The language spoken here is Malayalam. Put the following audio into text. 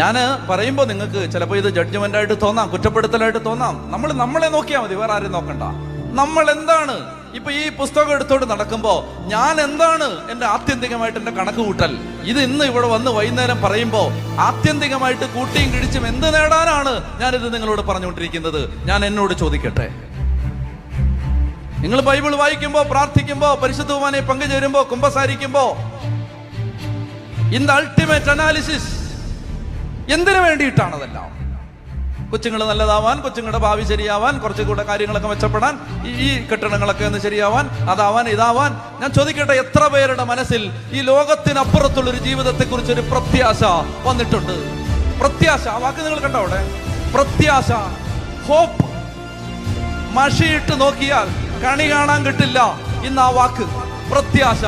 ഞാൻ പറയുമ്പോൾ നിങ്ങൾക്ക് ചിലപ്പോൾ ഇത് ജഡ്ജ്മെന്റ് ആയിട്ട് തോന്നാം, കുറ്റപ്പെടുത്തലായിട്ട് തോന്നാം. നമ്മളെ നോക്കിയാൽ മതി, വേറെ ആരും നോക്കണ്ട. നമ്മൾ എന്താണ് ഇപ്പൊ ഈ പുസ്തകം എടുത്തോണ്ട് നടക്കുമ്പോ ഞാൻ എന്താണ് എന്റെ ആത്യന്തികമായിട്ട് എന്റെ കണക്ക് കൂട്ടൽ? ഇത് ഇന്ന് ഇവിടെ വന്ന് വൈകുന്നേരം പറയുമ്പോ ആത്യന്തികമായിട്ട് കൂട്ടിയും കിടിച്ചും എന്ത് നേടാനാണ് ഞാനിത് നിങ്ങളോട് പറഞ്ഞുകൊണ്ടിരിക്കുന്നത്? ഞാൻ എന്നോട് ചോദിക്കട്ടെ. നിങ്ങൾ ബൈബിൾ വായിക്കുമ്പോ, പ്രാർത്ഥിക്കുമ്പോ, പരിശുദ്ധ കുർബാനയിൽ പങ്കുചേരുമ്പോ, കുമ്പസാരിക്കുമ്പോ, ഇൻ ദ അൾട്ടിമേറ്റ് അനാലിസിസ് എന്തിനു വേണ്ടിയിട്ടാണ് അതെല്ലാം? കൊച്ചുങ്ങൾ നല്ലതാവാൻ, കൊച്ചുങ്ങളുടെ ഭാവി ശരിയാവാൻ, കുറച്ചുകൂടെ കാര്യങ്ങളൊക്കെ മെച്ചപ്പെടാൻ, ഈ കെട്ടിടങ്ങളൊക്കെ ഒന്ന് ശരിയാവാൻ, അതാവാൻ, ഇതാവാൻ. ഞാൻ ചോദിക്കട്ടെ, എത്ര പേരുടെ മനസ്സിൽ ഈ ലോകത്തിനപ്പുറത്തുള്ളൊരു ജീവിതത്തെ കുറിച്ചൊരു പ്രത്യാശ വന്നിട്ടുണ്ട്? പ്രത്യാശ, ആ വാക്ക് നിങ്ങൾ കണ്ടോ അവിടെ? പ്രത്യാശ, ഹോപ്പ്. മഷിയിട്ട് നോക്കിയാൽ കണി കാണാൻ കിട്ടില്ല ഇന്ന് ആ വാക്ക് പ്രത്യാശ.